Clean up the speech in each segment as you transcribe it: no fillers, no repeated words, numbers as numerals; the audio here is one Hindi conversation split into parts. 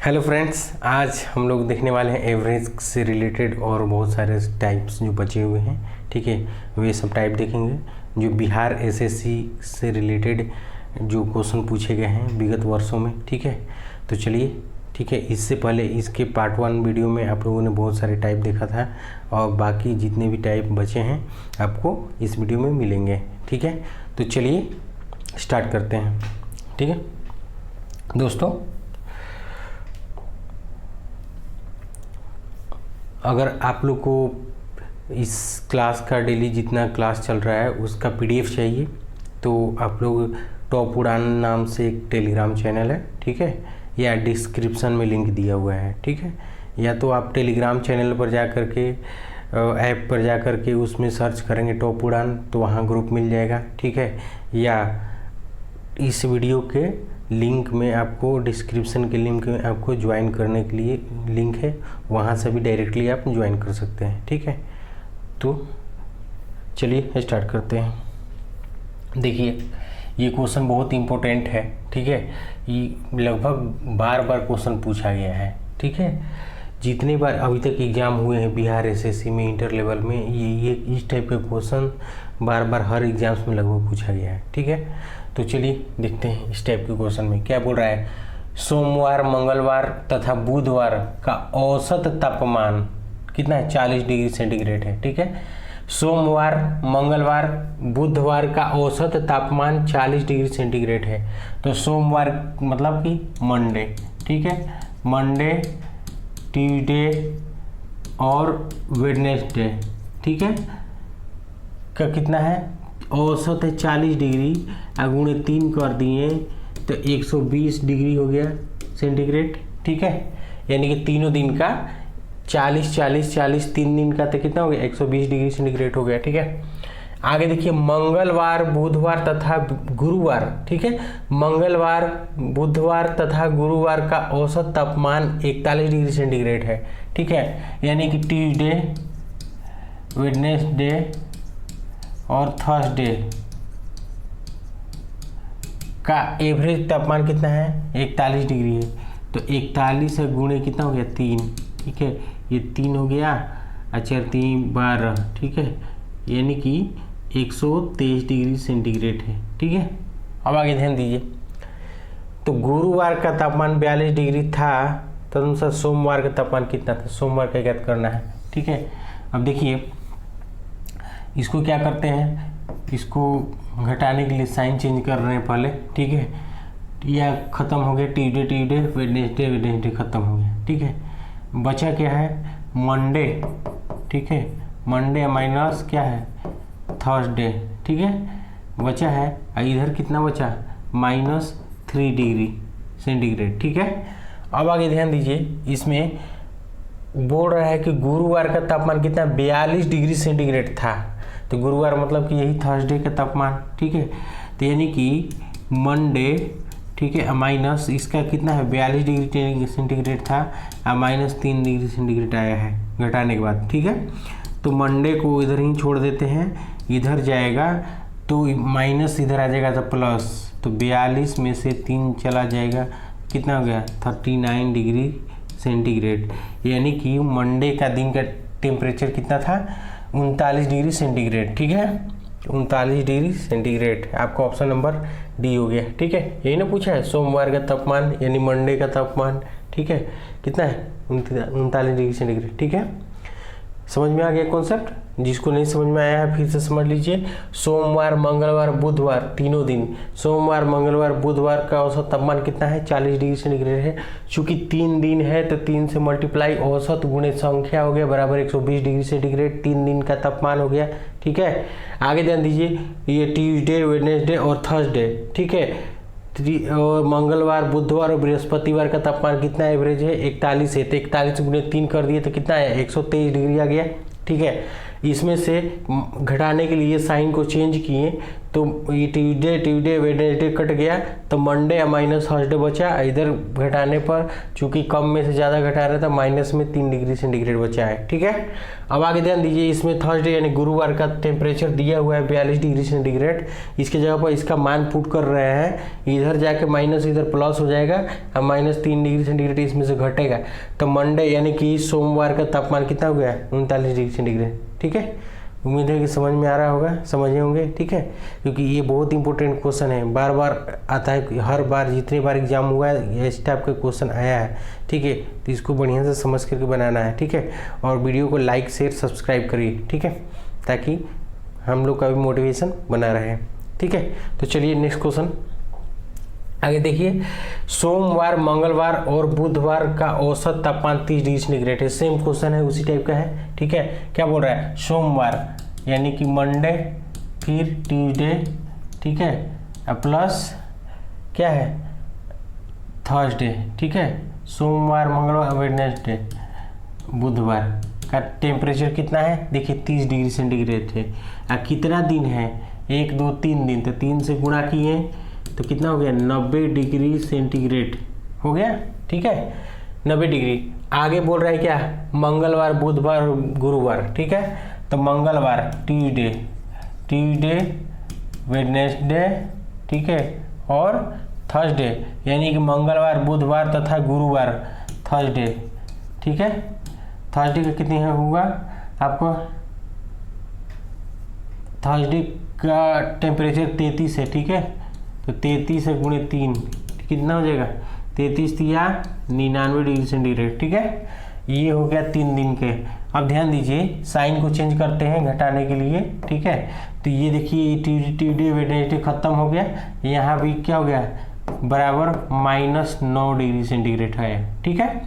हेलो फ्रेंड्स, आज हम लोग देखने वाले हैं एवरेज से रिलेटेड और बहुत सारे टाइप्स जो बचे हुए हैं। ठीक है, वे सब टाइप देखेंगे जो बिहार एसएससी से रिलेटेड जो क्वेश्चन पूछे गए हैं विगत वर्षों में। ठीक है, तो चलिए। ठीक है, इससे पहले इसके पार्ट 1 वीडियो में आप लोगों ने बहुत सारे टाइप देखा था और बाकी जितने भी टाइप बचे हैं आपको इस वीडियो में मिलेंगे। ठीक है, तो चलिए स्टार्ट करते हैं। ठीक है दोस्तों, अगर आप लोग को इस क्लास का डेली जितना क्लास चल रहा है उसका पीडीएफ चाहिए तो आप लोग टॉप उड़ान नाम से एक टेलीग्राम चैनल है, ठीक है, या डिस्क्रिप्शन में लिंक दिया हुआ है। ठीक है, या तो आप टेलीग्राम चैनल पर जा कर के ऐप पर जा कर के उसमें सर्च करेंगे टॉप उड़ान तो वहाँ ग्रुप मिल जाएगा। ठीक है, या इस वीडियो के लिंक में आपको डिस्क्रिप्शन के लिंक में आपको ज्वाइन करने के लिए लिंक है, वहाँ से भी डायरेक्टली आप ज्वाइन कर सकते हैं। ठीक है, तो चलिए स्टार्ट करते हैं। देखिए, ये क्वेश्चन बहुत इम्पोर्टेंट है। ठीक है, ये लगभग बार बार क्वेश्चन पूछा गया है। ठीक है, जितने बार अभी तक एग्ज़ाम हुए हैं बिहार एसएससी में इंटर लेवल में ये इस टाइप के क्वेश्चन बार बार हर एग्जाम्स में लगभग पूछा गया है। ठीक है, तो चलिए देखते हैं इस टाइप के क्वेश्चन में क्या बोल रहा है। सोमवार, मंगलवार तथा बुधवार का औसत तापमान कितना है? 40 डिग्री सेंटीग्रेड है। ठीक है, सोमवार, मंगलवार, बुधवार का औसत तापमान 40 डिग्री सेंटीग्रेड है। तो सोमवार मतलब कि मंडे, ठीक है, मंडे, ट्यूसडे और वेडनेसडे, ठीक है, का कितना है? औसत है 40 डिग्री, गुणे 3 कर दिए तो 120 डिग्री हो गया सेंटीग्रेड। ठीक है, यानी कि तीनों दिन का 40 40 40 3 दिन का तो कितना हो गया? 120 डिग्री सेंटीग्रेड हो गया। ठीक है, आगे देखिए, मंगलवार, बुधवार तथा गुरुवार। ठीक है, मंगलवार, बुधवार तथा गुरुवार का औसत तापमान 41 डिग्री सेंटीग्रेड है। ठीक है, यानी कि ट्यूसडे, वेडनेसडे और थर्सडे का एवरेज तापमान कितना है? 41 डिग्री है। तो 41 से गुणे कितना हो गया? 3। ठीक है, ये 3 हो गया, अच्छा 3 12। ठीक है, यानी कि 123 डिग्री सेंटीग्रेड है। ठीक है, अब आगे ध्यान दीजिए। तो गुरुवार का तापमान 42 डिग्री था, तदनुसार सोमवार का तापमान कितना था? सोमवार का ज्ञात करना है। ठीक है, अब देखिए इसको क्या करते हैं, इसको घटाने के लिए साइन चेंज कर रहे हैं पहले। ठीक है, यह खत्म हो गया ट्यूसडे ट्यूसडे, वेडनेसडे वेडनेसडे खत्म हो गया। ठीक है, बचा क्या है? मंडे। ठीक है, मंडे माइनस क्या है? थर्सडे। ठीक है, बचा है, इधर कितना बचा? -3 डिग्री सेंटीग्रेड। ठीक है, अब आगे ध्यान दीजिए, इसमें बोल रहा है कि गुरुवार का तापमान कितना? 42 डिग्री सेंटीग्रेड था। तो गुरुवार मतलब कि यही थर्सडे का तापमान। ठीक है, तो यानी कि मंडे, ठीक है, माइनस इसका कितना है? 42 डिग्री सेंटीग्रेड था, -3 डिग्री सेंटीग्रेड आया है घटाने के बाद। ठीक है, तो मंडे को इधर ही छोड़ देते हैं, इधर जाएगा तो माइनस इधर आ जाएगा तो प्लस, तो 42 में से 3 चला जाएगा, कितना हो गया? 39 डिग्री सेंटीग्रेड। यानी कि मंडे का दिन का टेम्परेचर कितना था? 39 डिग्री सेंटीग्रेड। ठीक है, 39 डिग्री सेंटीग्रेड, आपका ऑप्शन नंबर डी हो गया। ठीक है, यही ना पूछा है, सोमवार का तापमान यानी मंडे का तापमान। ठीक है, कितना है? 39 डिग्री सेंटीग्रेड। ठीक है, समझ में आ गया कॉन्सेप्ट? जिसको नहीं समझ में आया है फिर से समझ लीजिए। सोमवार, मंगलवार, बुधवार तीनों दिन, सोमवार, मंगलवार, बुधवार का औसत तापमान कितना है? 40 डिग्री सेंटीग्रेड है। चूंकि 3 दिन है तो 3 से मल्टीप्लाई औसत गुणे संख्या हो गया बराबर 120 डिग्री सेंटीग्रेड, 3 दिन का तापमान हो गया। ठीक है, आगे ध्यान दीजिए, ये ट्यूसडे, वेडनेसडे और थर्सडे। ठीक है, और मंगलवार, बुधवार और बृहस्पतिवार का तापमान कितना एवरेज है? 41 है। तो 41 गुणे 3 कर दिए तो कितना है? 123 डिग्री आ गया। ठीक है, इसमें से घटाने के लिए साइन को चेंज किए तो ये ट्यूसडे वेडनेसडे कट गया तो मंडे माइनस थर्सडे बचा। इधर घटाने पर चूंकि कम में से ज़्यादा घटा रहा था माइनस में 3 डिग्री सेंटीग्रेड बचा है। ठीक है, अब आगे ध्यान दीजिए, इसमें थर्सडे यानी गुरुवार का टेम्परेचर दिया हुआ है 42 डिग्री सेंटीग्रेड। इसके जगह पर इसका मान पुट कर रहे हैं, इधर जाके माइनस इधर प्लस हो जाएगा और माइनस 3 डिग्री सेंटीग्रेड इसमें से घटेगा। तो मंडे यानी कि सोमवार का तापमान कितना हो गया 39 डिग्री सेंटीग्रेड। ठीक है, उम्मीद है कि समझ में आ रहा होगा, समझे होंगे। ठीक है, क्योंकि ये बहुत इंपॉर्टेंट क्वेश्चन है, बार बार आता है, हर बार जितने बार एग्जाम हुआ है इस टाइप का क्वेश्चन आया है। ठीक है, तो इसको बढ़िया से समझ करके बनाना है। ठीक है, और वीडियो को लाइक शेयर सब्सक्राइब करिए। ठीक है, ताकि हम लोग का भी मोटिवेशन बना रहे। ठीक है, तो चलिए नेक्स्ट क्वेश्चन आगे देखिए। सोमवार, मंगलवार और बुधवार का औसत तापमान 30 डिग्री सेंटीग्रेड है। सेम क्वेश्चन है, उसी टाइप का है। ठीक है, क्या बोल रहा है, सोमवार यानी कि मंडे, फिर ट्यूसडे, ठीक है, प्लस क्या है थर्सडे। ठीक है, सोमवार, मंगलवार, वेडनेसडे, बुधवार का टेम्परेचर कितना है, देखिए 30 डिग्री सेंटीग्रेड है। कितना दिन है, 1 2 3 दिन, तो 3 से गुणा किए तो कितना हो गया 90 डिग्री सेंटीग्रेड हो गया। ठीक है, 90 डिग्री। आगे बोल रहा है क्या, मंगलवार, बुधवार, गुरुवार। ठीक है, तो मंगलवार ट्यूसडे, वेडनेसडे, ठीक है, और थर्सडे यानी कि मंगलवार, बुधवार तथा गुरुवार, थर्सडे। ठीक है, थर्सडे का कितनी होगा आपको, थर्सडे का टेम्परेचर 33 है। ठीक है, तो 33 से गुणे 3 कितना हो जाएगा, 33 या 99 डिग्री सेंटीग्रेड। ठीक है, ये हो गया 3 दिन के। अब ध्यान दीजिए, साइन को चेंज करते हैं घटाने के लिए। ठीक है, तो ये देखिए ट्यूसडे वेडनेसडे खत्म हो गया, यहाँ भी क्या हो गया बराबर -9 डिग्री सेंटीग्रेड है। ठीक है,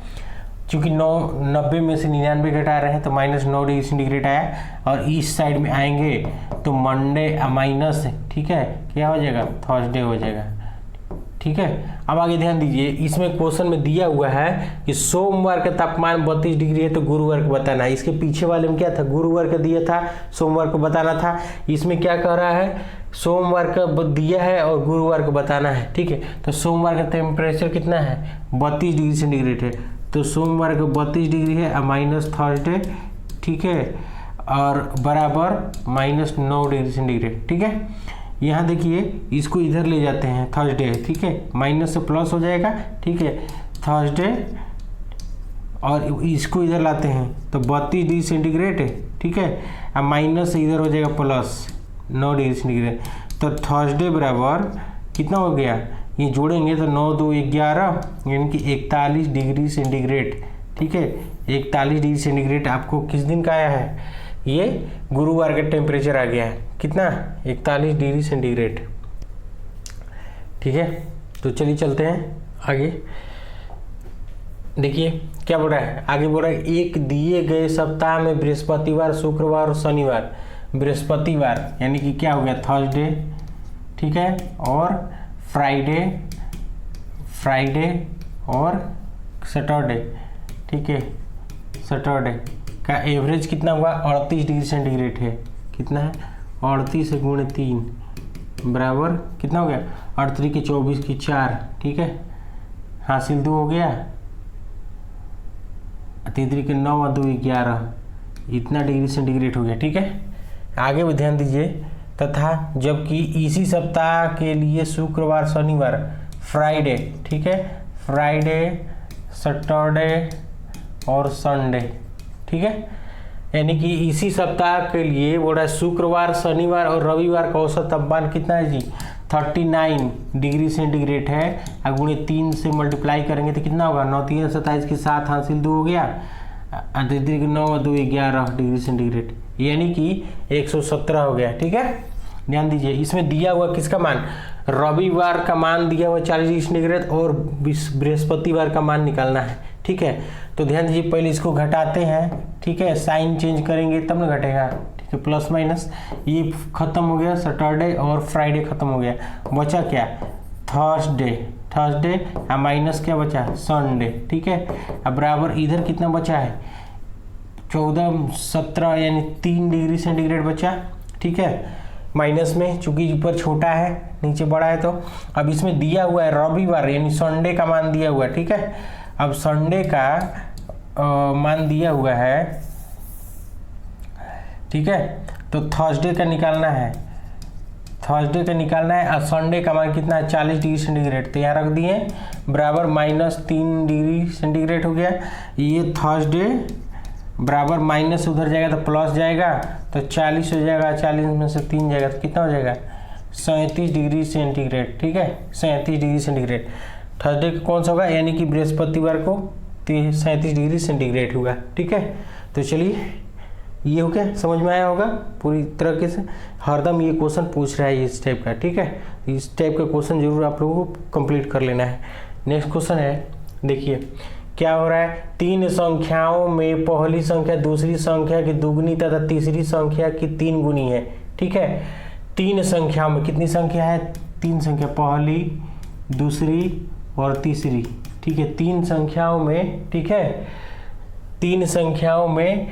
चूँकि 90 में से 99 घटा रहे हैं तो -9 डिग्री सेंटीग्रेड आया। और इस साइड में आएंगे तो मंडे माइनस, ठीक है, क्या हो जाएगा थर्सडे हो जाएगा। ठीक है, अब आगे ध्यान दीजिए, इसमें क्वेश्चन में दिया हुआ है कि सोमवार का तापमान 32 डिग्री है तो गुरुवार को बताना है। इसके पीछे वाले में क्या था, गुरुवार का दिया था, सोमवार को बताना था। इसमें क्या कह रहा है, सोमवार का दिया है और गुरुवार को बताना है। ठीक है, तो सोमवार का टेम्परेचर कितना है 32 डिग्री सेंटीग्रेड है, तो सोमवार का 32 डिग्री है माइनस थर्सडे, ठीक है, और बराबर -9 डिग्री सेंटीग्रेड। ठीक है, यहाँ देखिए इसको इधर ले जाते हैं थर्सडे, ठीक है, माइनस से प्लस हो जाएगा। ठीक है, थर्सडे और इसको इधर लाते हैं तो 32 डिग्री सेंटीग्रेड है। ठीक है, अब माइनस से इधर हो जाएगा प्लस 9 डिग्री सेंटीग्रेड, तो थर्सडे बराबर कितना हो गया, ये जोड़ेंगे तो 9 2 11 यानी कि 41 डिग्री सेंटीग्रेड। ठीक है, 41 डिग्री सेंटीग्रेड आपको किस दिन का आया है, ये गुरुवार का टेम्परेचर आ गया है, कितना 41 डिग्री सेंटीग्रेड। ठीक है, तो चलिए चलते हैं आगे। देखिए क्या बोल रहा है, आगे बोल रहा है एक दिए गए सप्ताह में बृहस्पतिवार, शुक्रवार और शनिवार, बृहस्पतिवार यानी कि क्या हो गया थर्सडे, ठीक है, और फ्राइडे और सैटरडे, ठीक है, सैटरडे का एवरेज कितना हुआ 38 डिग्री सेंटीग्रेड है। कितना है 38 से गुणे 3 बराबर कितना हो गया 38 के 24 की 4। ठीक है, हासिल 2 हो गया, 33 के 9 और 2 11, इतना डिग्री सेंटीग्रेड हो गया। ठीक है, आगे भी ध्यान दीजिए, तथा जबकि इसी सप्ताह के लिए शुक्रवार, शनिवार, फ्राइडे, ठीक है, फ्राइडे, सैटरडे और संडे, ठीक है, यानी कि इसी सप्ताह के लिए बोल रहा है शुक्रवार, शनिवार और रविवार का औसत तापमान कितना है जी 39 डिग्री सेंटीग्रेड है। अब गुणे 3 से मल्टीप्लाई करेंगे तो कितना होगा 9 3 27 के 7 हासिल 2 हो गया, 9 और 2 11 डिग्री सेंटीग्रेड यानी कि 117 हो गया। ठीक है, ध्यान दीजिए, इसमें दिया हुआ किसका मान, रविवार का मान दिया हुआ 40 डिग्री सेंटीग्रेड और बृहस्पतिवार का मान निकालना है। ठीक है, तो ध्यान दीजिए, पहले इसको घटाते हैं। ठीक है, साइन चेंज करेंगे तब ना घटेगा। ठीक है, प्लस माइनस ये खत्म हो गया, सैटरडे और फ्राइडे खत्म हो गया, बचा क्या थर्सडे माइनस क्या बचा संडे। ठीक है, अब बराबर इधर कितना बचा है 14, 17 यानी 3 डिग्री सेंटीग्रेड बचा, ठीक है, माइनस में, चूंकि ऊपर छोटा है नीचे बड़ा है। तो अब इसमें दिया हुआ है रविवार यानी संडे का मान दिया हुआ है, ठीक है। अब संडे का मान दिया हुआ है, ठीक है, तो थर्सडे का निकालना है, थर्सडे का निकालना है। और संडे का मान कितना है 40 डिग्री सेंटीग्रेड, तो यहाँ रख दिए बराबर -3 डिग्री सेंटीग्रेड हो गया। ये थर्सडे बराबर माइनस उधर जाएगा तो प्लस जाएगा, तो 40 हो जाएगा, 40 में से 3 जाएगा तो कितना हो जाएगा 37 डिग्री सेंटीग्रेड, ठीक है, 37 डिग्री सेंटीग्रेड। थर्सडे का कौन सा होगा, यानी कि बृहस्पतिवार को 37 डिग्री सेंटीग्रेड होगा, ठीक है। तो चलिए ये हो गया, समझ में आया होगा पूरी तरीके से। हरदम ये क्वेश्चन पूछ रहा है इस टाइप का, ठीक है, इस टाइप का क्वेश्चन जरूर आप लोगों को कंप्लीट कर लेना है। नेक्स्ट क्वेश्चन है, देखिए क्या हो रहा है, 3 संख्याओं में पहली संख्या दूसरी संख्या की दुगनी तथा तीसरी संख्या की 3 गुनी है, ठीक है। 3 संख्याओं में कितनी संख्या है, 3 संख्या, पहली दूसरी और तीसरी, ठीक है, 3 संख्याओं में, ठीक है, 3 संख्याओं में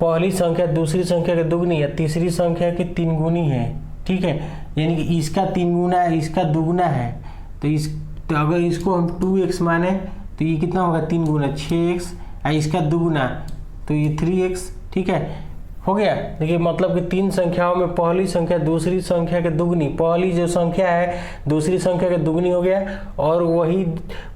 पहली संख्या दूसरी संख्या की दुगनी या तीसरी संख्या की 3 गुनी है, ठीक है, यानी कि इसका 3 गुना है, इसका दुगना है। तो अगर इसको हम 2x माने तो ये कितना होगा 3 गुना 6x, और इसका दुगना तो ये 3x, ठीक है, हो गया। देखिए मतलब कि 3 संख्याओं में पहली संख्या दूसरी संख्या के दुगनी, पहली जो संख्या है दूसरी संख्या के दुगनी हो गया, और वही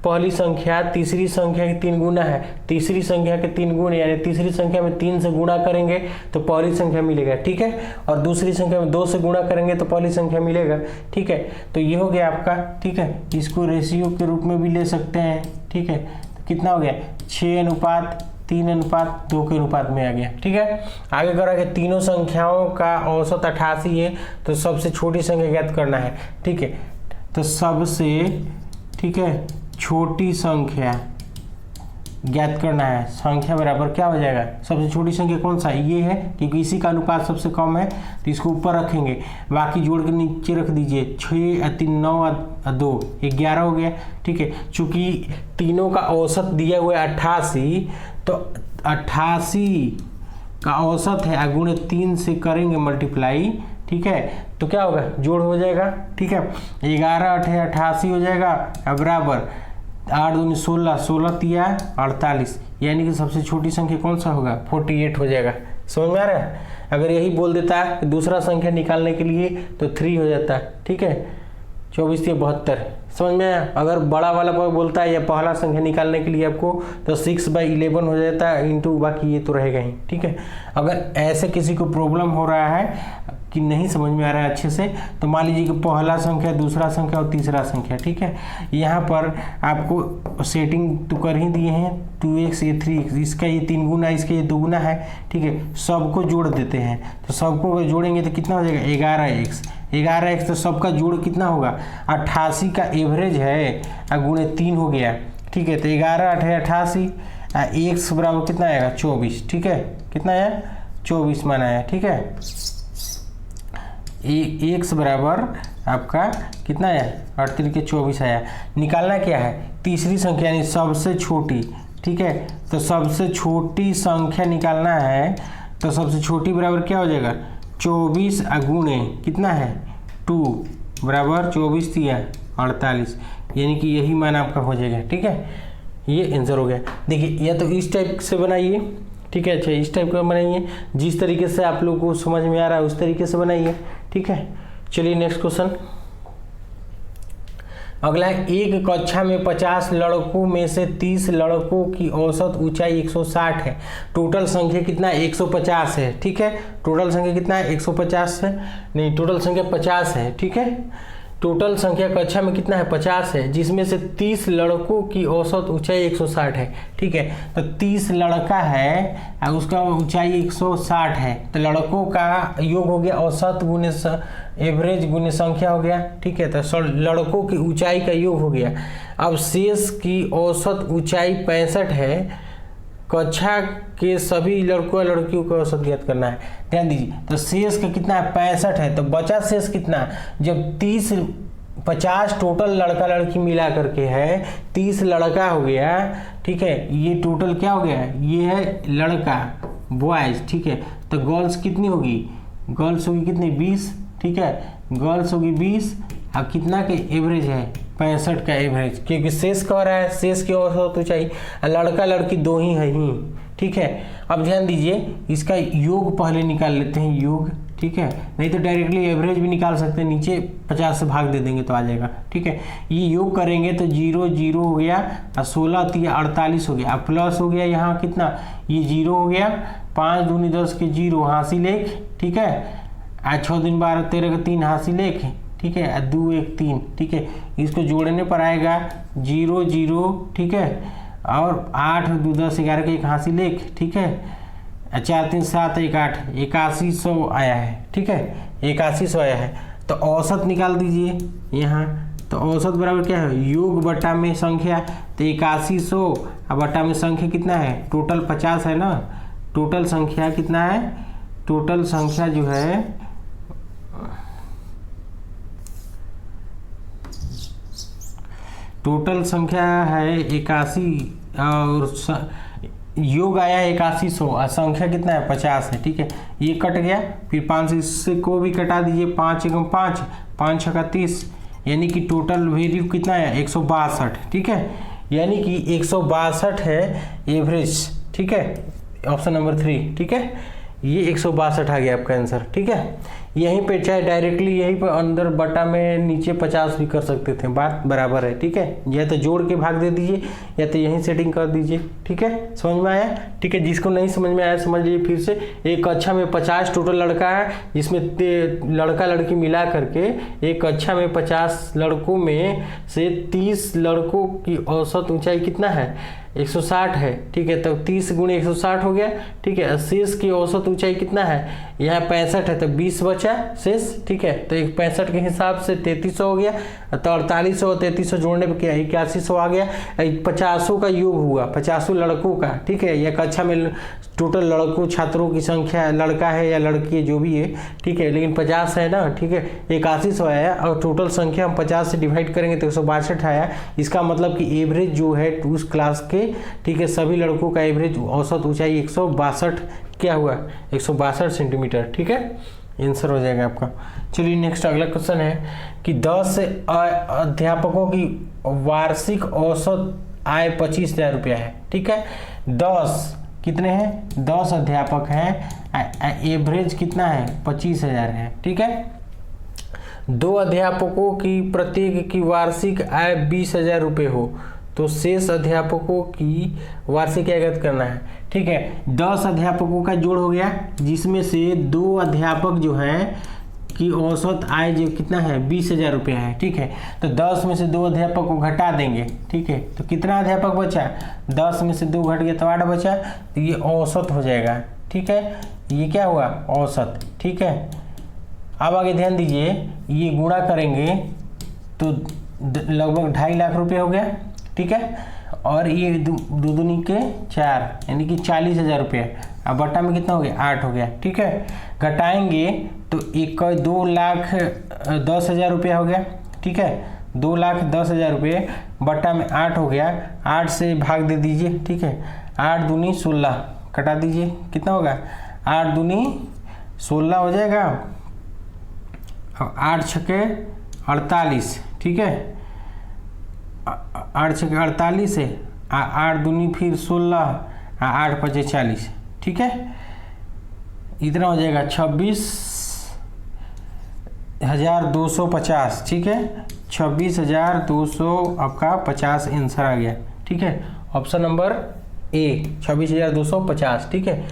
पहली संख्या तीसरी संख्या की 3 गुना है, तीसरी संख्या के 3 गुण, यानी तीसरी संख्या में 3 से गुणा करेंगे तो पहली संख्या मिलेगा, ठीक है, और दूसरी संख्या में 2 से गुणा करेंगे तो पहली संख्या मिलेगा, ठीक है। तो ये हो गया आपका, ठीक है, इसको रेशियो के रूप में भी ले सकते हैं, ठीक है। तो कितना हो गया 6:3:2 के अनुपात में आ गया, ठीक है। आगे करा कि तीनों संख्याओं का औसत 88 है, तो सबसे छोटी संख्या ज्ञात करना है, ठीक है। तो सबसे, ठीक है, छोटी संख्या ज्ञात करना है, संख्या बराबर क्या हो जाएगा, सबसे छोटी संख्या कौन सा ये है, क्योंकि इसी का अनुपात सबसे कम है तो इसको ऊपर रखेंगे, बाकी जोड़ के नीचे रख दीजिए, 6 और 3 9 और 2 11 हो गया, ठीक है। चूंकि तीनों का औसत दिया हुआ है 88, तो 88 का औसत है, गुणे 3 से करेंगे मल्टीप्लाई, ठीक है, तो क्या होगा जोड़ हो जाएगा, ठीक है, 11 8 88 हो जाएगा, बराबर 8 दूनी 16, 16 तिया 48, यानी कि सबसे छोटी संख्या कौन सा होगा 48 हो जाएगा। समझ में आ रहा है। अगर यही बोल देता है दूसरा संख्या निकालने के लिए तो 3 हो जाता है, ठीक है, 24 या 72, समझ में आया। अगर बड़ा वाला बोलता है या पहला संख्या निकालने के लिए आपको तो 6/11 हो जाता है, इंटू बाकी ये तो रहेगा ही, ठीक है। अगर ऐसे किसी को प्रॉब्लम हो रहा है कि नहीं समझ में आ रहा है अच्छे से, तो मान लीजिए कि पहला संख्या दूसरा संख्या और तीसरा संख्या, ठीक है, यहाँ पर आपको सेटिंग तो कर ही दिए हैं, 2x ये 3x, इसका ये 3 गुना, इसका ये 2 गुना है, ठीक है, सबको जोड़ देते हैं। तो सबको अगर जोड़ेंगे तो कितना हो जाएगा 11x, 11x, तो सबका जोड़ कितना होगा 88 का एवरेज है, गुणे 3 हो गया, ठीक है। तो 11 8 88, x बराबर कितना आएगा 24, ठीक है, कितना आया 24 माना है, ठीक है। x बराबर आपका कितना है 38 के 24 आया। निकालना क्या है तीसरी संख्या यानी सबसे छोटी, ठीक है, तो सबसे छोटी संख्या निकालना है, तो सबसे छोटी बराबर क्या हो जाएगा 24 गुणे कितना है 2 बराबर 24 दिया 48, यानी कि यही मान आपका हो जाएगा, ठीक है। ये आंसर हो गया। देखिए या तो इस टाइप से बनाइए, ठीक है, अच्छा इस टाइप का बनाइए, जिस तरीके से आप लोगों को समझ में आ रहा है उस तरीके से बनाइए, ठीक है। चलिए नेक्स्ट क्वेश्चन अगला है, एक कक्षा में 50 लड़कों में से 30 लड़कों की औसत ऊंचाई 160 है, टोटल संख्या कितना है 150 है, ठीक है। टोटल संख्या कितना है 150 है, नहीं टोटल संख्या 50 है, ठीक है। टोटल संख्या कक्षा में कितना है 50 है, जिसमें से 30 लड़कों की औसत ऊंचाई 160 है, ठीक है। तो 30 लड़का है और उसका ऊंचाई 160 है, तो लड़कों का योग हो गया औसत गुने एवरेज गुने संख्या हो गया, ठीक है। तो लड़कों की ऊंचाई का योग हो गया। अब शेष की औसत ऊंचाई 65 है, कक्षा के सभी लड़कों लड़कियों को औसत ज्ञात करना है। ध्यान दीजिए, तो शेष का कितना है 65 है, तो बचा शेष कितना, जब 50 टोटल लड़का लड़की मिला करके है, 30 लड़का हो गया, ठीक है, ये टोटल क्या हो गया, ये है लड़का बॉयज़, ठीक है। तो गर्ल्स कितनी होगी, गर्ल्स होगी कितनी 20, ठीक है, गर्ल्स होगी 20। अब कितना के एवरेज है 65 का एवरेज, क्योंकि शेष कह रहा है, शेष की औसत तो चाहिए, लड़का लड़की दो ही है ही, ठीक है। अब ध्यान दीजिए इसका योग पहले निकाल लेते हैं, योग, ठीक है, नहीं तो डायरेक्टली एवरेज भी निकाल सकते हैं, नीचे 50 से भाग दे देंगे तो आ जाएगा, ठीक है। ये योग करेंगे तो 0 0 हो गया और 16 तो ये 48 हो गया। अब प्लस हो गया यहाँ कितना, ये 0 हो गया, 5 दूनी 10 के 0 हासिल 1, ठीक है, 6 दिन 12 13 का 3 हासिल 1, ठीक है, 2 1 3, ठीक है। इसको जोड़ने पर आएगा 0 0, ठीक है, और 8 2 10 11 का 1 हासिल 1, ठीक है, 4 3 7 1 8, 8100 आया है, ठीक है, 8100 आया है। तो औसत निकाल दीजिए यहाँ, तो औसत बराबर क्या है, योग बटा में संख्या, तो 8100 और बटा में संख्या कितना है, टोटल 50 है ना, टोटल संख्या कितना है, टोटल संख्या जो है टोटल संख्या है 81 और योग आया है 8100 और संख्या कितना है 50 है, ठीक है। ये कट गया, फिर 5 से को भी कटा दीजिए, 5 एकम 5, 5 छक्का 30, यानी कि टोटल वैल्यू कितना है 162, ठीक है, यानी कि 162 है एवरेज, ठीक है, ऑप्शन नंबर 3, ठीक है, ये 162 आ गया आपका आंसर, ठीक है। यहीं पे चाहे डायरेक्टली यहीं पे अंदर बटा में नीचे 50 भी कर सकते थे, बात बराबर है, ठीक है। या तो जोड़ के भाग दे दीजिए या तो यहीं सेटिंग कर दीजिए, ठीक है, समझ में आया, ठीक है। जिसको नहीं समझ में आया समझ लीजिए फिर से। एक कक्षा में 50 टोटल लड़का है, जिसमें लड़का लड़की मिला करके एक कक्षा में 50 लड़कों में से 30 लड़कों की औसत ऊंचाई कितना है 160 है, ठीक है। तो 30 गुणे 160 हो गया, ठीक है। शेष की औसत ऊंचाई कितना है, यहाँ 65 है तो 20 बचा शेष, ठीक है। तो 65 के हिसाब से 3300 हो गया, तो 4800 और 3300 जोड़ने पर क्या 8100 आ गया। 50 का योग हुआ, 50 लड़कों का, ठीक है। यह कक्षा में टोटल लड़कों छात्रों की संख्या, लड़का है या लड़की है जो भी है, ठीक है, लेकिन 50 है ना, ठीक है, 8100 आया और टोटल संख्या हम 50 से डिवाइड करेंगे तो 162 आया। इसका मतलब कि एवरेज जो है उस क्लास के, ठीक है, सभी लड़कों का एवरेज औसत ऊंचाई 162 क्या हुआ 162 सेंटीमीटर, ठीक है, आंसर हो जाएगा आपका। चलिए नेक्स्ट अगला क्वेश्चन है कि 10 अध्यापकों की वार्षिक औसत आय 25,000 रुपया है, ठीक है। 10 कितने हैं, 10 अध्यापक हैं, एवरेज कितना है 25,000 है, ठीक है। 2 अध्यापकों की प्रत्येक की वार्षिक आय 20,000 रुपये हो तो शेष अध्यापकों की वार्षिक आय ज्ञात करना है, ठीक है। 10 अध्यापकों का जोड़ हो गया, जिसमें से 2 अध्यापक जो हैं की औसत आय जो कितना है 20,000 रुपया है, ठीक है। तो 10 में से 2 अध्यापक को घटा देंगे, ठीक है, तो कितना अध्यापक बचा, 10 में से 2 घट गया तो 8 बचा, तो ये औसत हो जाएगा, ठीक है। ये क्या हुआ औसत, ठीक है। अब आगे ध्यान दीजिए, ये गुणा करेंगे तो लगभग 2.5 लाख रुपये हो गया, ठीक है, और ये दो दूनी के 4 यानी कि 40,000 रुपये। अब बट्टा में कितना हो गया 8 हो गया, ठीक है। घटाएंगे तो 2,10,000 रुपया हो गया, ठीक है, 2,10,000 रुपये बट्टा में 8 हो गया, 8 से भाग दे दीजिए, ठीक है, 8 दूनी 16 कटा दीजिए, कितना होगा 8 दूनी 16 हो जाएगा, 8 छक्के 48, ठीक है, 8 छक्के 48 है, 8 दूनी फिर 16, 8 पचे 40, ठीक है, इतना हो जाएगा 26,250, ठीक है, 26,200 आपका 50 आंसर आ गया, ठीक है, ऑप्शन नंबर ए 26,250, ठीक है।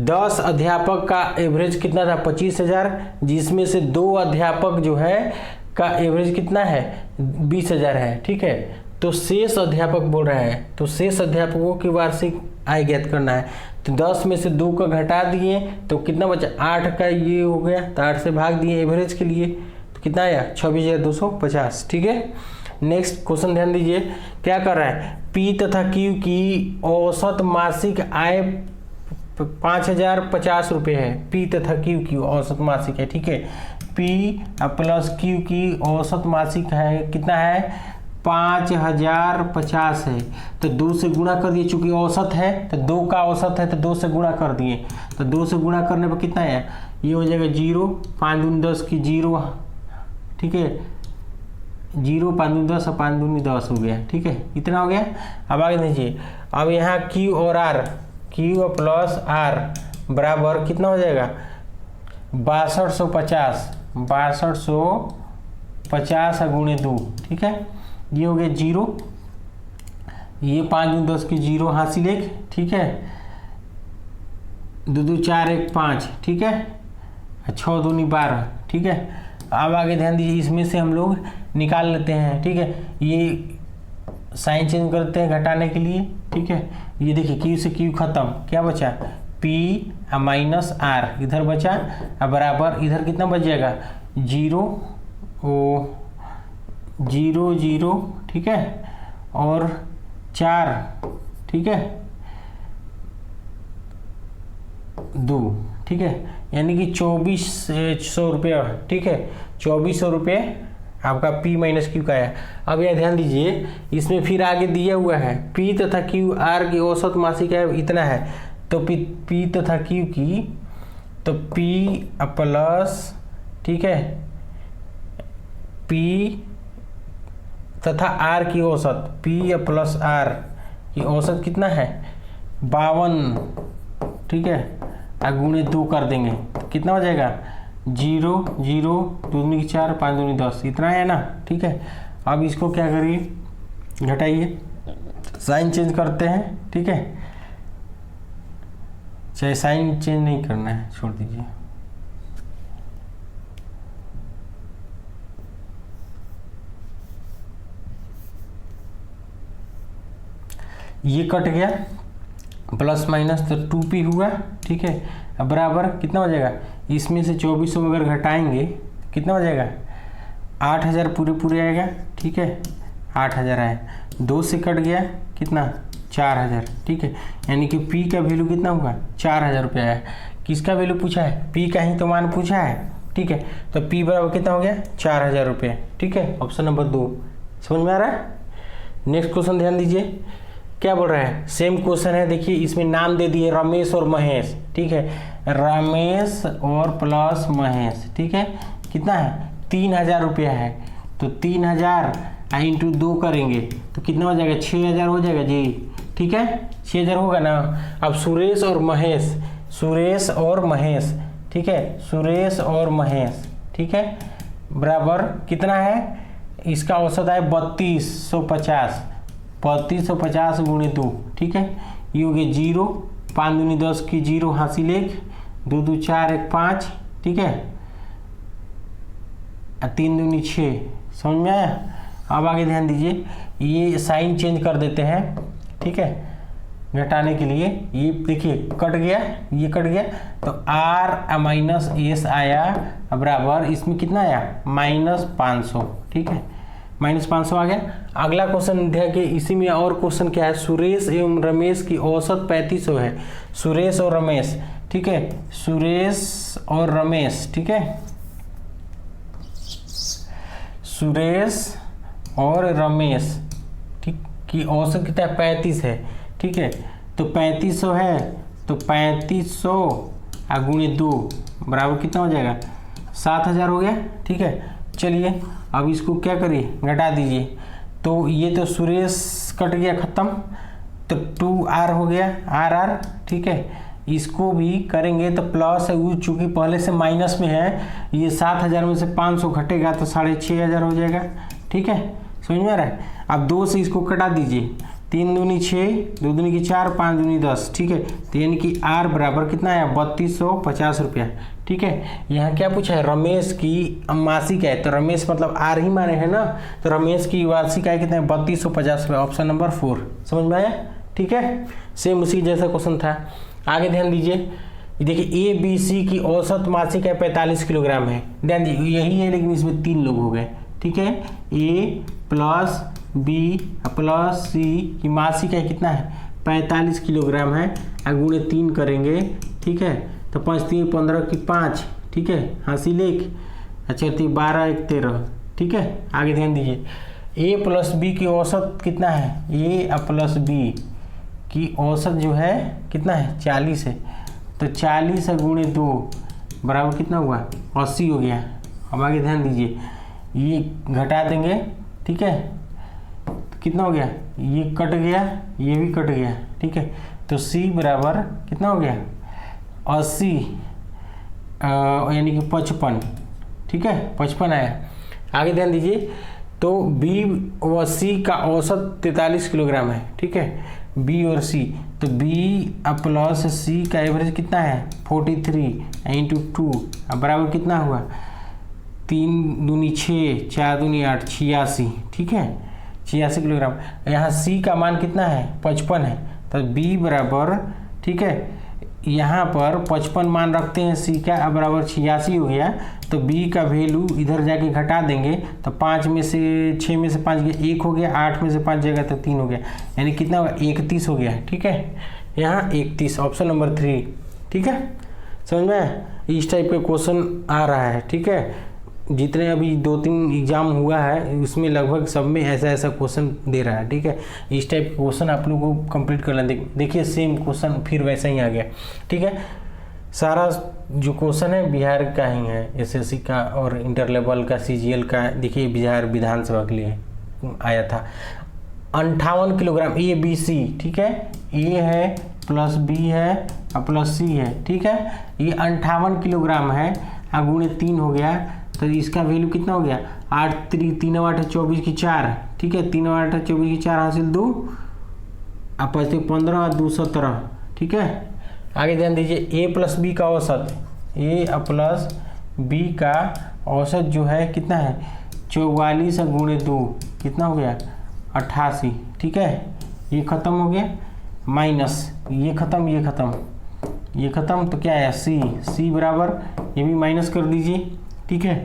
10 अध्यापक का एवरेज कितना था 25,000, जिसमें से 2 अध्यापक जो है का एवरेज कितना है 20,000 है, ठीक है। तो शेष अध्यापक बोल रहा है, तो शेष अध्यापकों की वार्षिक आय ज्ञात करना है, तो 10 में से 2 का घटा दिए तो कितना बचा 8 का ये हो गया, तो 8 से भाग दिए एवरेज के लिए तो कितना आया 26,250, ठीक है। नेक्स्ट क्वेश्चन ध्यान दीजिए, क्या कर रहा है, पी तथा क्यू की औसत मासिक आय 5,050 रुपये है, पी तथा क्यू की औसत मासिक है, ठीक है। पी प्लस क्यू की औसत मासिक है कितना है 5050 है, तो 2 से गुणा कर दिए, चूंकि औसत है तो 2 का औसत है तो 2 से गुणा कर दिए, तो 2 से गुणा करने पर कितना है, ये हो जाएगा 0, 5 दूनी 10 की 0, ठीक है, 0 5 दूनी 10 और 5 दूनी 10 हो गया, ठीक है, इतना हो गया। अब आगे देखिए, अब यहाँ Q और R, Q प्लस R बराबर कितना हो जाएगा, 6250, 6250 गुणे 2, ठीक है, ये हो गया 0, ये 5 दूनी 10 की 0 हासिल 1, ठीक है, 2 2 4 1 5, ठीक है, 6 दूनी 12, ठीक है। अब आगे ध्यान दीजिए, इसमें से हम लोग निकाल लेते हैं, ठीक है, ये साइन चेंज करते हैं घटाने के लिए, ठीक है, ये देखिए Q से Q खत्म, क्या बचा, P माइनस R इधर बचा, अब बराबर इधर कितना बच जाएगा, 0 0 0, ठीक है, और 4, ठीक है, 2, ठीक है, यानी कि 2400 रुपये, ठीक है, 2400 रुपये आपका P माइनस Q का है। अब यह ध्यान दीजिए, इसमें फिर आगे दिया हुआ है P तथा Q R की औसत मासिक है इतना है, तो P तथा Q की, तो P प्लस, ठीक है, P तथा R की औसत, P प्लस R की औसत कितना है, 52, ठीक है, गुणे 2 कर देंगे तो कितना हो जाएगा, 0 0 2 दूनी 4 5 दूनी 10, इतना है ना, ठीक है। अब इसको क्या करिए, घटाइए, साइन चेंज करते हैं, ठीक है, चाहे साइन चेंज नहीं करना है, छोड़ दीजिए, ये कट गया, प्लस माइनस तो 2P हुआ, ठीक है, अब बराबर कितना हो जाएगा, इसमें से 2400 अगर घटाएंगे कितना हो जाएगा, 8000 पूरे पूरे आएगा, ठीक है, 8000 आया, 2 से कट गया कितना, 4000, ठीक है, यानी कि P का वैल्यू कितना होगा, 4000 रुपये आया। किसका वैल्यू पूछा है, P का ही तो मान पूछा है, ठीक है, तो P बराबर कितना हो गया, 4000 रुपये, ठीक है, ऑप्शन नंबर 2 समझ में आ रहा है। नेक्स्ट क्वेश्चन ध्यान दीजिए, क्या बोल रहा है, सेम क्वेश्चन है, देखिए इसमें नाम दे दिए रमेश और महेश, ठीक है, रमेश और प्लस महेश, ठीक है, कितना है, 3000 रुपया है, तो 3000 इंटू 2 करेंगे तो कितना हो जाएगा, 6000 हो जाएगा जी, ठीक है, 6000 होगा ना। अब सुरेश और महेश, सुरेश और महेश, ठीक है, सुरेश और महेश, ठीक है, बराबर कितना है, इसका औसत है 3250, 3250 गुणे 2, ठीक है, ये हो गया 0, 5 दूनी 10 की 0 हासिल 1, 2 2 4 1 5, ठीक है, 3 दूनी 6, समझ में आया। अब आगे ध्यान दीजिए, ये साइन चेंज कर देते हैं, ठीक है, घटाने के लिए, ये देखिए कट गया, ये कट गया, तो R माइनस S आया, बराबर इसमें कितना आया, -500, ठीक है, -500 आ गया। अगला क्वेश्चन देखिए, इसी में और क्वेश्चन क्या है, सुरेश एवं रमेश की औसत 3500 है, सुरेश और रमेश, ठीक है, सुरेश और रमेश, ठीक है, सुरेश और रमेश, ठीक, की औसत कितना है, 35 है, ठीक है, तो 3500 है, तो 3500 गुणे 2 बराबर कितना हो जाएगा, 7000 हो गया, ठीक है। चलिए अब इसको क्या करिए, घटा दीजिए, तो ये तो सुरेश कट गया खत्म, तो 2R हो गया, RR, ठीक है, इसको भी करेंगे तो प्लस है, वो चूँकि पहले से माइनस में है, ये 7000 में से 500 घटेगा तो 6500 हो जाएगा, ठीक है, समझ में आ रहा है। अब 2 से इसको कटा दीजिए, 3 दूनी 6, 2 दूनी की 4, 5 दूनी 10, ठीक है, तो यानी कि R बराबर कितना आया, 3250 रुपया, ठीक है। यहाँ क्या पूछा है, रमेश की मासिक है, तो रमेश मतलब R ही माने हैं ना, तो रमेश की वार्षिक आय कितना है, 3250 रुपया, ऑप्शन नंबर 4 समझ में आया, ठीक है, सेम उसी जैसा क्वेश्चन था। आगे ध्यान दीजिए, देखिए ABC की औसत मासिक है 45 किलोग्राम है, ध्यान दीजिए यही है, लेकिन इसमें 3 लोग हो गए, ठीक है, A plus B plus C की मासिक है कितना है, 45 किलोग्राम है, गुणे 3 करेंगे, ठीक है, तो 5 3 15 की 5, ठीक है, हासिल 1, अच्छा 12 1 13, ठीक है। आगे ध्यान दीजिए, ए प्लस बी की औसत कितना है, ए प्लस बी की औसत जो है कितना है 40 है। तो 40 गुणे 2 बराबर कितना हुआ 80 हो गया। अब आगे ध्यान दीजिए, ये घटा देंगे, ठीक है, तो कितना हो गया, ये कट गया, ये भी कट गया, ठीक है। तो C बराबर कितना हो गया 80 यानी कि 55, ठीक है, 55 आया। आगे ध्यान दीजिए, तो B व C का औसत 43 किलोग्राम है, ठीक है, B और C। तो B प्लस C का एवरेज कितना है 43 इंटू 2 बराबर कितना हुआ 3 दूनी 6 4 दूनी 8 86, ठीक है, 86 किलोग्राम। यहाँ C का मान कितना है 55 है। तो B बराबर, ठीक है, यहाँ पर 55 मान रखते हैं, C का बराबर 86 हो गया। तो B का वैल्यू इधर जाके घटा देंगे, तो 5 में से 6 में से 5 गया 1 हो गया, 8 में से 5 जगह तो 3 हो गया, यानी कितना होगा 31 हो गया, ठीक है, यहाँ 31, ऑप्शन नंबर 3, ठीक है। समझ में, इस टाइप का क्वेश्चन आ रहा है, ठीक है। जितने अभी 2-3 एग्जाम हुआ है उसमें लगभग सब में ऐसा ऐसा क्वेश्चन दे रहा है, ठीक है। इस टाइप का क्वेश्चन आप लोगों को कंप्लीट कर लें। देखिए सेम क्वेश्चन फिर वैसा ही आ गया, ठीक है। सारा जो क्वेश्चन है बिहार का ही है, एसएससी का और इंटर लेवल का, सीजीएल का। देखिए बिहार विधानसभा के लिए आया था। 58 किलोग्राम ए बी सी, ठीक है, ए है प्लस बी है और प्लस सी है, ठीक है। ये 58 किलोग्राम है, गुणे 3 हो गया, तो इसका वैल्यू कितना हो गया 8 3 8 24 की 4, ठीक है, 3 8 24 की 4 हासिल 2 आप 15 और 2 17, ठीक है। आगे ध्यान दीजिए, ए प्लस बी का औसत, ए प्लस बी का औसत जो है कितना है 44 गुणे 2 कितना हो गया 88, ठीक है। ये खत्म हो गया, माइनस ये खत्म, ये खत्म, ये खत्म, तो क्या है सी बराबर, ये भी माइनस कर दीजिए, ठीक है।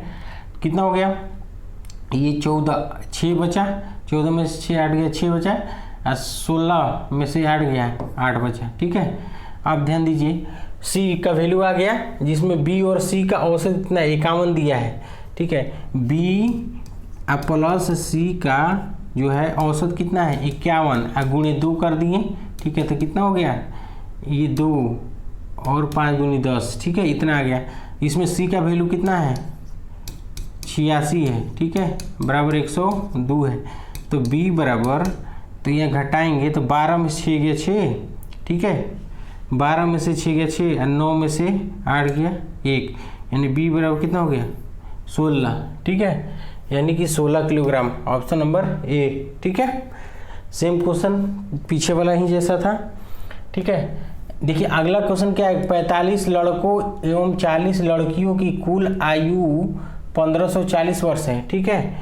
कितना हो गया, ये 14, 6 बचा, 14 में से 6 8 गया, 6 बचा, और 16 में से 8 गया 8 बचा, ठीक है। अब ध्यान दीजिए, C का वैल्यू आ गया, जिसमें B और C का औसत कितना 51 दिया है, ठीक है। B प्लस C का जो है औसत कितना है 51 गुणे 2 कर दिए, ठीक है, तो कितना हो गया ये 2 और 5 दूनी 10, ठीक है, इतना आ गया। इसमें C का वैल्यू कितना है 86 है, ठीक है, बराबर 102 है। तो B बराबर, तो यहाँ घटाएंगे तो 12 में से 6 गया 6, ठीक है, 12 में से 6 गया 6 और 9 में से 8 गया 1, यानी B बराबर कितना हो गया 16, ठीक है, यानी कि 16 किलोग्राम, ऑप्शन नंबर ए, ठीक है। सेम क्वेश्चन पीछे वाला ही जैसा था, ठीक है। देखिए अगला क्वेश्चन क्या है, 45 लड़कों एवं 40 लड़कियों की कुल आयु 1540 वर्ष है, ठीक है,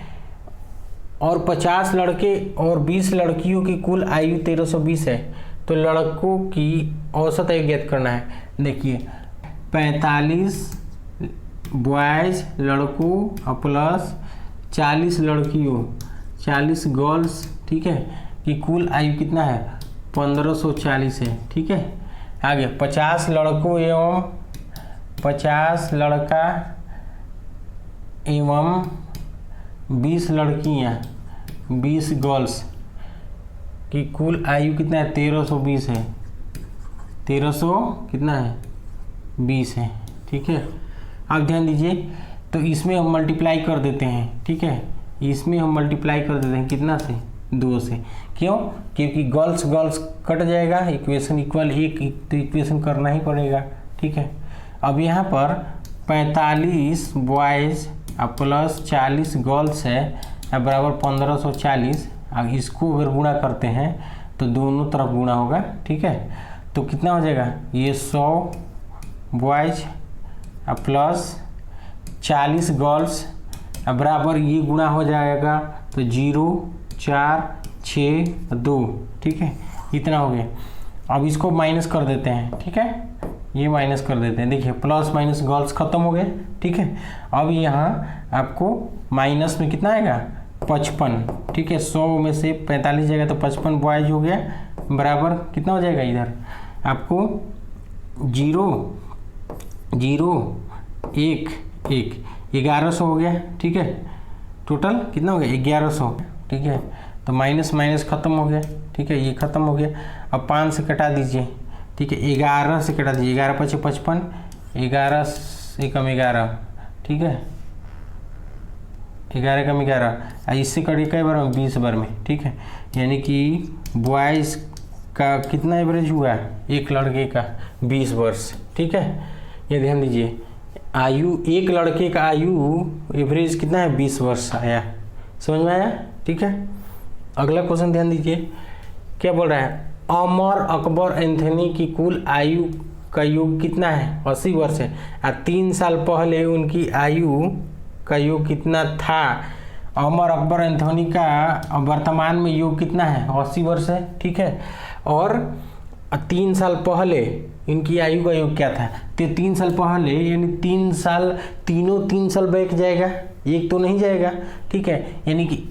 और 50 लड़के और 20 लड़कियों की कुल आयु 1320 है। तो लड़कों की औसत आयु ज्ञात करना है। देखिए 45 बॉयज लड़कों प्लस 40 लड़कियों 40 गर्ल्स, ठीक है, कि कुल आयु कितना है 1540 है, ठीक है। आगे 50 लड़कों एवं 50 लड़का एवं 20 लड़कियां 20 गर्ल्स की कुल आयु कितना है 1320 है, 1300 कितना है 20 है, ठीक है। अब ध्यान दीजिए, तो इसमें हम मल्टीप्लाई कर देते हैं, ठीक है, इसमें हम मल्टीप्लाई कर देते हैं कितना से 2 से, क्यों, क्योंकि गर्ल्स गर्ल्स कट जाएगा, इक्वेशन इक्वल 1, तो इक्वेशन करना ही पड़ेगा, ठीक है। अब यहाँ पर 45 बॉयज़ प्लस 40 गर्ल्स है बराबर 1540, अब इसको अगर गुणा करते हैं तो दोनों तरफ गुणा होगा, ठीक है। तो कितना हो जाएगा, ये 100 बॉयज प्लस 40 गर्ल्स बराबर ये गुणा हो जाएगा, तो 0 4 6 2, ठीक है, इतना हो गया। अब इसको माइनस कर देते हैं, ठीक है, ये माइनस कर देते हैं। देखिए प्लस माइनस गर्ल्स खत्म हो गए, ठीक है। अब यहाँ आपको माइनस में कितना आएगा 55, ठीक है, 100 में से 45 जाएगा तो 55 बॉयज हो गया, बराबर कितना हो जाएगा इधर आपको 0 0 1 1 1100 हो गया, ठीक है। टोटल कितना हो गया 1100, ठीक है, तो माइनस माइनस खत्म हो गया, ठीक है, ये खत्म हो गया। अब 5 से कटा दीजिए, ठीक है, 11 से कटा दीजिए, 11 पचे 55, 11 एकम 11, ठीक है, 11 कम 11, इससे कटिए कई बार में 20 बार में, ठीक है, यानी कि बॉयज़ का कितना एवरेज हुआ, एक लड़के का 20 वर्ष, ठीक है। ये ध्यान दीजिए, आयु एक लड़के का आयु एवरेज कितना है, 20 वर्ष आया, समझ में आया, ठीक है। अगला क्वेश्चन ध्यान दीजिए, क्या बोल रहा है, अमर अकबर एंथनी की कुल आयु का योग कितना है, 80 वर्ष है, और 3 साल पहले उनकी आयु का योग कितना था। अमर अकबर एंथोनी का वर्तमान में योग कितना है, 80 वर्ष है, ठीक है, और 3 साल पहले इनकी आयु का योग क्या था, तो 3 साल पहले यानी 3 साल, तीनों 3 साल बैक जाएगा, एक तो नहीं जाएगा, ठीक है, यानी कि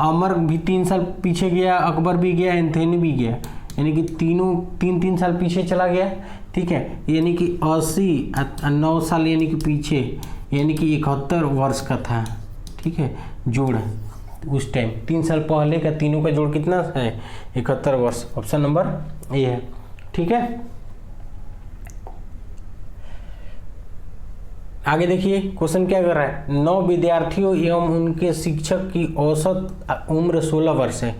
अमर भी 3 साल पीछे गया, अकबर भी गया, एंथोनी भी गया, यानी कि तीनों 3-3 साल पीछे चला गया, ठीक है, यानी कि 80 9 साल यानी कि पीछे, यानी कि 71 वर्ष का था, ठीक है, जोड़ उस टाइम 3 साल पहले का तीनों का जोड़ कितना है, 71 वर्ष, ऑप्शन नंबर ए है, ठीक है। आगे देखिए क्वेश्चन क्या कर रहा है, 9 विद्यार्थियों एवं उनके शिक्षक की औसत उम्र 16 वर्ष है।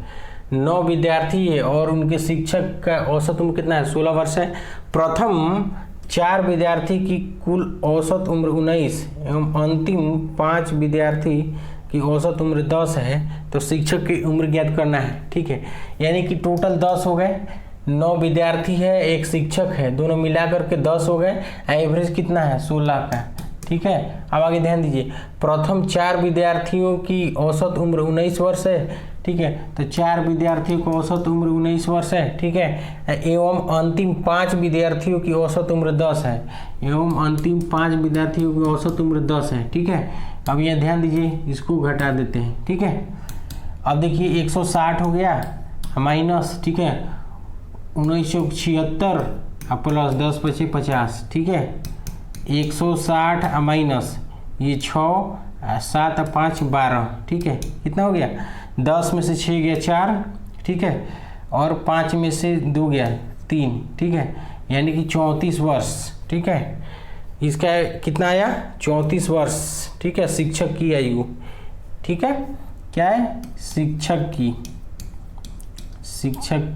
9 विद्यार्थी है और उनके शिक्षक का औसत उम्र कितना है, 16 वर्ष है। प्रथम 4 विद्यार्थी की कुल औसत उम्र 19 एवं अंतिम 5 विद्यार्थी की औसत उम्र 10 है, तो शिक्षक की उम्र ज्ञात करना है, ठीक है, यानी कि टोटल 10 हो गए, 9 विद्यार्थी है, एक शिक्षक है, दोनों मिलाकर के 10 हो गए, एवरेज कितना है 16 का, ठीक है। अब आगे ध्यान दीजिए, प्रथम 4 विद्यार्थियों की औसत उम्र 19 वर्ष है, ठीक है, तो 4 विद्यार्थियों की औसत उम्र 19 वर्ष है, ठीक है, एवं अंतिम 5 विद्यार्थियों की औसत उम्र 10 है, एवं अंतिम 5 विद्यार्थियों की औसत उम्र 10 है, ठीक है। अब यह ध्यान दीजिए, इसको घटा देते हैं, ठीक है। अब देखिए 160 हो गया माइनस, ठीक है, 1976 प्लस 10 पचे 50, ठीक है, 160 माइनस ये 6 7 5 12, ठीक है, कितना हो गया, 10 में से 6 गया 4, ठीक है, और 5 में से 2 गया 3, ठीक है, यानी कि 34 वर्ष, ठीक है, इसका कितना आया 34 वर्ष, ठीक है, शिक्षक की आयु, ठीक है, क्या है शिक्षक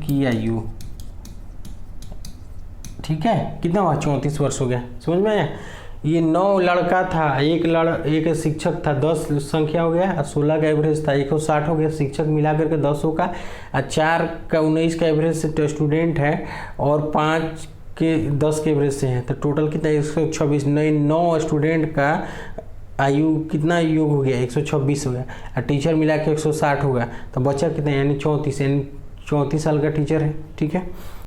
की आयु, ठीक है, कितना हुआ 34 वर्ष हो गया, समझ में आया। ये 9 लड़का था, एक शिक्षक था, 10 संख्या हो गया, 16 का एवरेज था, 160 हो गया, शिक्षक मिला करके 10 होगा, 4 का 19 का एवरेज से स्टूडेंट है, और 5 के 10 के एवरेज से है, तो टोटल कितना 126, 9 स्टूडेंट का आयु कितना योग हो गया 126 हो गया, और टीचर मिला के 160 होगा, तो बच्चा कितना यानी 34 साल का टीचर है, ठीक है।